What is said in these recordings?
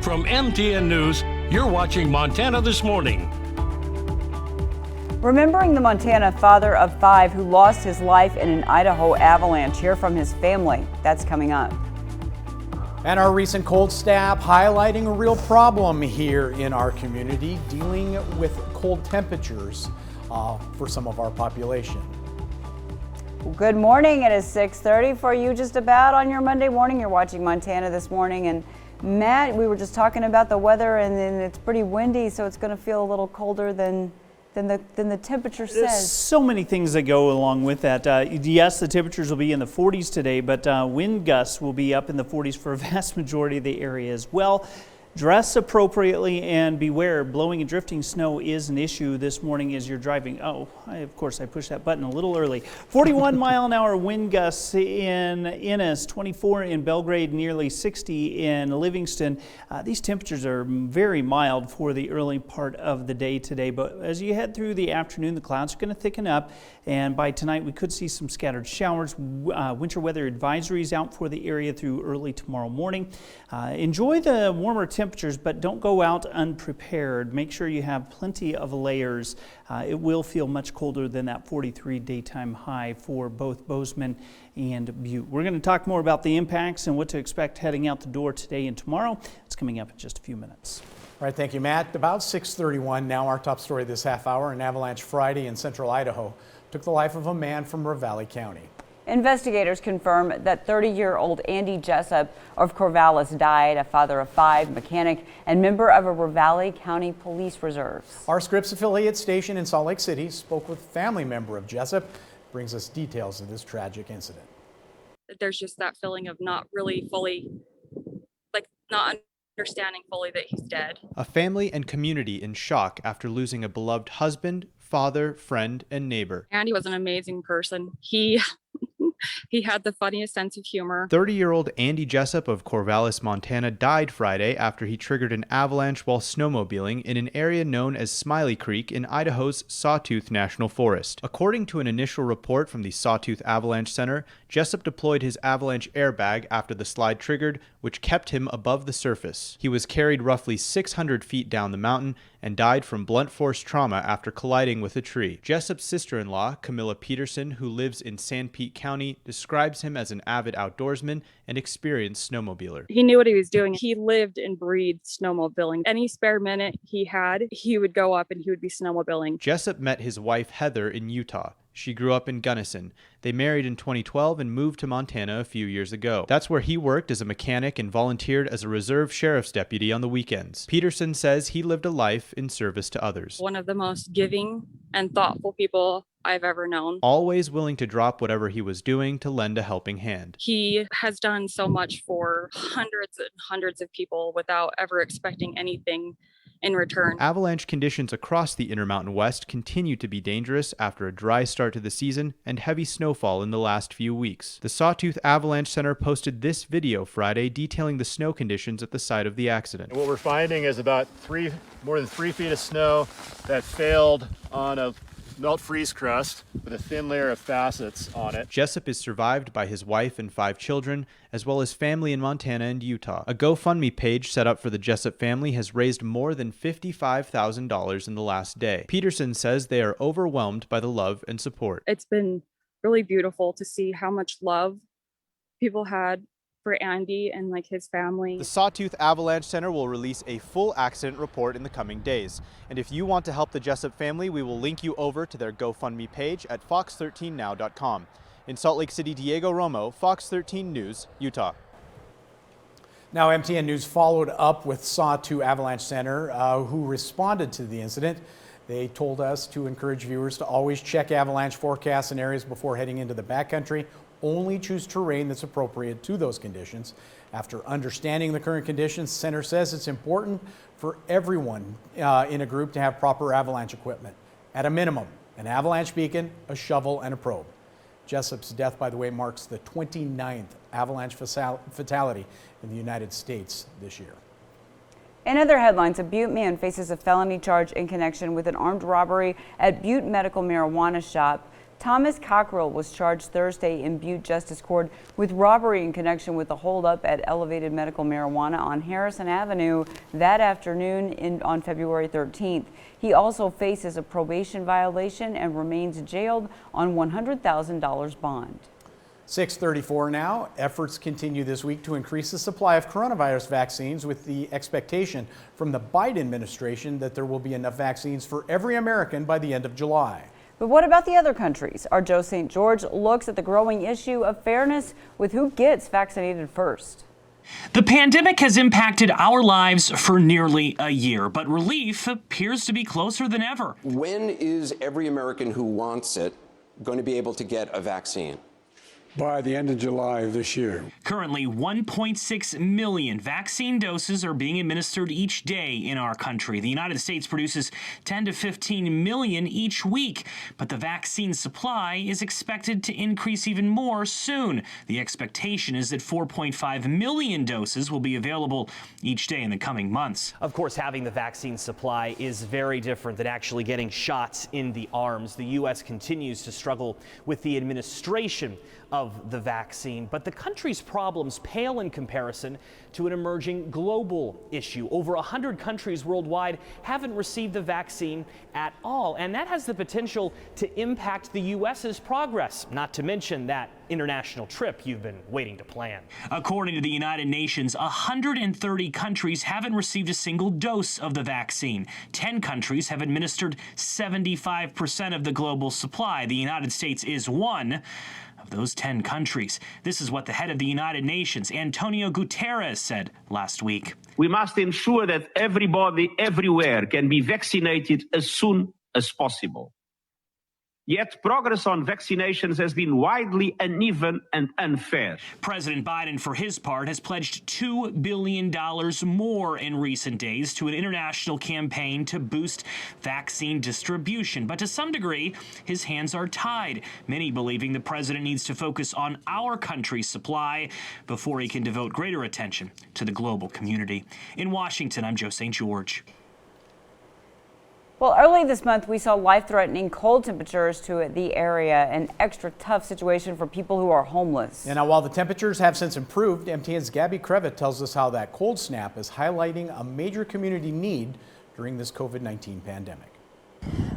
From MTN News, you're watching Montana This Morning. Remembering the Montana father of 5 who lost his life in an Idaho avalanche. Hear from his family. That's coming up. And our recent cold snap highlighting a real problem here in our community, dealing with cold temperatures for some of our population. Well, good morning. It is 6:30 for you just about on your Monday morning. You're watching Montana This Morning. And Matt, we were just talking about the weather, and then it's pretty windy, so it's going to feel a little colder than the temperature says. There's so many things that go along with that. Yes, the temperatures will be in the 40s today, but wind gusts will be up in the 40s for a vast majority of the area as well. Dress appropriately and beware, blowing and drifting snow is an issue this morning as you're driving. Of course I pushed that button a little early. 41 mile an hour wind gusts in Ennis, 24 in Belgrade, nearly 60 in Livingston. These temperatures are very mild for the early part of the day today, but as you head through the afternoon, the clouds are going to thicken up, and by tonight we could see some scattered showers. Winter weather advisories out for the area through early tomorrow morning. Enjoy the warmer temperatures, but don't go out unprepared. Make sure you have plenty of layers. It will feel much colder than that 43 daytime high for both Bozeman and Butte. We're going to talk more about the impacts and what to expect heading out the door today and tomorrow. It's coming up in just a few minutes. All right, thank you, Matt. About 6:31 now, our top story this half hour. An avalanche Friday in central Idaho took the life of a man from Ravalli County. Investigators confirm that 30-year-old Andy Jessup of Corvallis died, a father of 5, mechanic, and member of a Ravalli County Police Reserves. Our Scripps affiliate station in Salt Lake City spoke with a family member of Jessup. Brings us details of this tragic incident. There's just that feeling of not really fully, not understanding fully that he's dead. A family and community in shock after losing a beloved husband, father, friend, and neighbor. Andy was an amazing person. He had the funniest sense of humor. 30-year-old Andy Jessup of Corvallis, Montana died Friday after he triggered an avalanche while snowmobiling in an area known as Smiley Creek in Idaho's Sawtooth National Forest. According to an initial report from the Sawtooth Avalanche Center, Jessup deployed his avalanche airbag after the slide triggered, which kept him above the surface. He was carried roughly 600 feet down the mountain and died from blunt force trauma after colliding with a tree. Jessup's sister-in-law, Camilla Peterson, who lives in Sanpete County, describes him as an avid outdoorsman and experienced snowmobiler. He knew what he was doing. He lived and breathed snowmobiling. Any spare minute he had, he would go up and he would be snowmobiling. Jessup met his wife Heather in Utah. She grew up in Gunnison. They married in 2012 and moved to Montana a few years ago. That's where he worked as a mechanic and volunteered as a reserve sheriff's deputy on the weekends. Peterson says he lived a life in service to others. One of the most giving and thoughtful people I've ever known. Always willing to drop whatever he was doing to lend a helping hand. He has done so much for hundreds and hundreds of people without ever expecting anything in return. Avalanche conditions across the Intermountain West continue to be dangerous after a dry start to the season and heavy snowfall in the last few weeks. The Sawtooth Avalanche Center posted this video Friday detailing the snow conditions at the site of the accident. What we're finding is about more than 3 feet of snow that failed on a melt freeze crust with a thin layer of facets on it. Jessup is survived by his wife and 5 children, as well as family in Montana and Utah. A GoFundMe page set up for the Jessup family has raised more than $55,000 in the last day. Peterson says they are overwhelmed by the love and support. It's been really beautiful to see how much love people had for Andy and his family. The Sawtooth Avalanche Center will release a full accident report in the coming days. And if you want to help the Jessup family, we will link you over to their GoFundMe page at fox13now.com. In Salt Lake City, Diego Romo, Fox 13 News, Utah. Now, MTN News followed up with Sawtooth Avalanche Center, who responded to the incident. They told us to encourage viewers to always check avalanche forecasts and areas before heading into the backcountry. Only choose terrain that's appropriate to those conditions. After understanding the current conditions, the center says it's important for everyone in a group to have proper avalanche equipment. At a minimum, an avalanche beacon, a shovel, and a probe. Jessup's death, by the way, marks the 29th avalanche fatality in the United States this year. In other headlines, a Butte man faces a felony charge in connection with an armed robbery at Butte Medical Marijuana Shop. Thomas Cockrell was charged Thursday in Butte Justice Court with robbery in connection with the holdup at Elevated Medical Marijuana on Harrison Avenue that afternoon on February 13th. He also faces a probation violation and remains jailed on $100,000 bond. 6:34 now. Efforts continue this week to increase the supply of coronavirus vaccines with the expectation from the Biden administration that there will be enough vaccines for every American by the end of July. But what about the other countries? Our Joe St. George looks at the growing issue of fairness with who gets vaccinated first. The pandemic has impacted our lives for nearly a year, but relief appears to be closer than ever. When is every American who wants it going to be able to get a vaccine? By the end of July of this year. Currently, 1.6 million vaccine doses are being administered each day in our country. The United States produces 10 to 15 million each week, but the vaccine supply is expected to increase even more soon. The expectation is that 4.5 million doses will be available each day in the coming months. Of course, having the vaccine supply is very different than actually getting shots in the arms. The U.S. continues to struggle with the administration of the vaccine, but the country's problems pale in comparison to an emerging global issue. Over 100 countries worldwide haven't received the vaccine at all, and that has the potential to impact the U.S.'s progress, not to mention that international trip you've been waiting to plan. According to the United Nations, 130 countries haven't received a single dose of the vaccine. 10 countries have administered 75% of the global supply. The United States is one of those 10 countries. This is what the head of the United Nations, Antonio Guterres, said last week. We must ensure that everybody everywhere can be vaccinated as soon as possible. Yet progress on vaccinations has been widely uneven and unfair. President Biden, for his part, has pledged $2 billion more in recent days to an international campaign to boost vaccine distribution. But to some degree, his hands are tied, many believing the president needs to focus on our country's supply before he can devote greater attention to the global community. In Washington, I'm Joe St. George. Well, early this month, we saw life-threatening cold temperatures to the area, an extra tough situation for people who are homeless. And now, while the temperatures have since improved, MTN's Gabby Crevitt tells us how that cold snap is highlighting a major community need during this COVID-19 pandemic.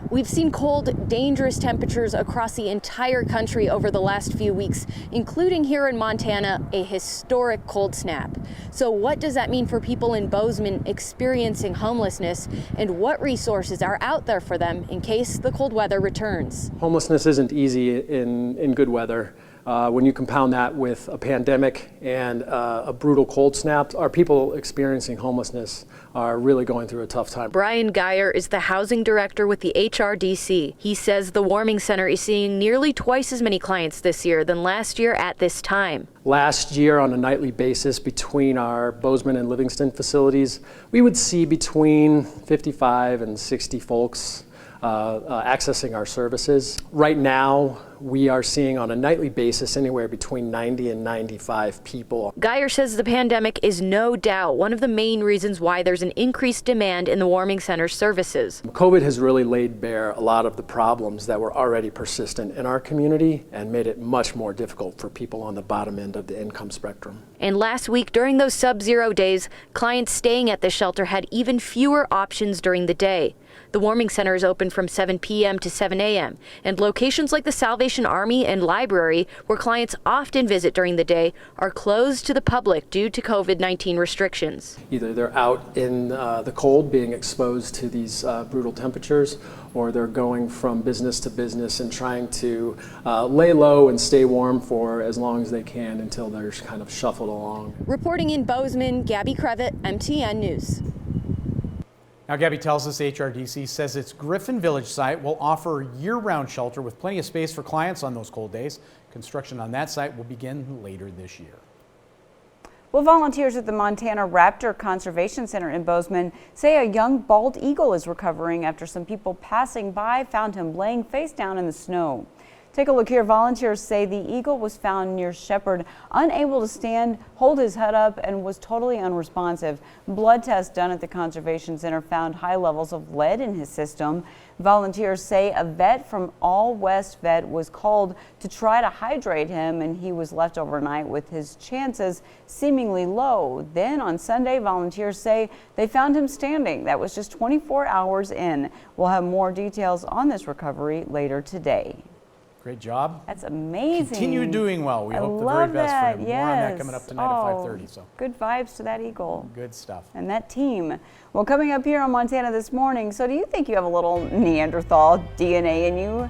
We've seen cold, dangerous temperatures across the entire country over the last few weeks, including here in Montana, a historic cold snap. So what does that mean for people in Bozeman experiencing homelessness, and what resources are out there for them in case the cold weather returns? Homelessness isn't easy in good weather. When you compound that with a pandemic and a brutal cold snap, our people experiencing homelessness are really going through a tough time. Brian Geyer is the housing director with the HRDC. He says the warming center is seeing nearly twice as many clients this year than last year at this time. Last year, on a nightly basis between our Bozeman and Livingston facilities, we would see between 55 and 60 folks accessing our services. Right now, we are seeing on a nightly basis anywhere between 90 and 95 people. Geyer says the pandemic is no doubt one of the main reasons why there's an increased demand in the warming center services. COVID has really laid bare a lot of the problems that were already persistent in our community and made it much more difficult for people on the bottom end of the income spectrum. And last week, during those sub-zero days, clients staying at the shelter had even fewer options during the day. The warming center is open from 7 p.m. to 7 a.m., and locations like the Salvation Army and library, where clients often visit during the day, are closed to the public due to COVID-19 restrictions. Either they're out in the cold being exposed to these brutal temperatures, or they're going from business to business and trying to lay low and stay warm for as long as they can until they're kind of shuffled along. Reporting in Bozeman, Gabby Crevitt, MTN News. Now, Gabby tells us HRDC says its Griffin Village site will offer year-round shelter with plenty of space for clients on those cold days. Construction on that site will begin later this year. Well, volunteers at the Montana Raptor Conservation Center in Bozeman say a young bald eagle is recovering after some people passing by found him laying face down in the snow. Take a look here. Volunteers say the eagle was found near Shepherd, unable to stand, hold his head up, and was totally unresponsive. Blood tests done at the Conservation Center found high levels of lead in his system. Volunteers say a vet from All West Vet was called to try to hydrate him, and he was left overnight with his chances seemingly low. Then on Sunday, volunteers say they found him standing. That was just 24 hours in. We'll have more details on this recovery later today. Great job. That's amazing. Continue doing well. We hope the very best for him. More on that coming up tonight at 5:30. So good vibes to that eagle. Good stuff. And that team. Well, coming up here on Montana This Morning, so do you think you have a little Neanderthal DNA in you?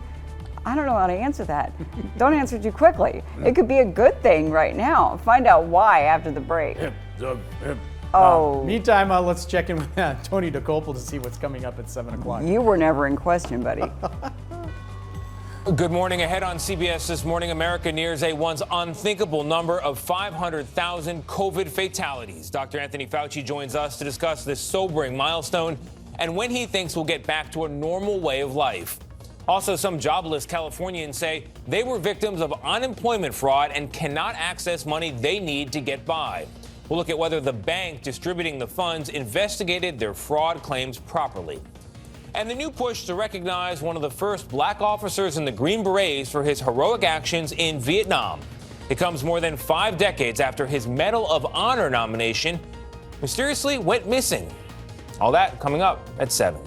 I don't know how to answer that. Don't answer too quickly. It could be a good thing right now. Find out why after the break. Meantime, let's check in with Tony DeCopel to see what's coming up at 7 o'clock. You were never in question, buddy. Good morning. Ahead on CBS This Morning, America nears a once unthinkable number of 500,000 COVID fatalities. Dr. Anthony Fauci joins us to discuss this sobering milestone and when he thinks we'll get back to a normal way of life. Also, some jobless Californians say they were victims of unemployment fraud and cannot access money they need to get by. We'll look at whether the bank distributing the funds investigated their fraud claims properly. And the new push to recognize one of the first black officers in the Green Berets for his heroic actions in Vietnam. It comes more than 5 decades after his Medal of Honor nomination mysteriously went missing. All that coming up at 7.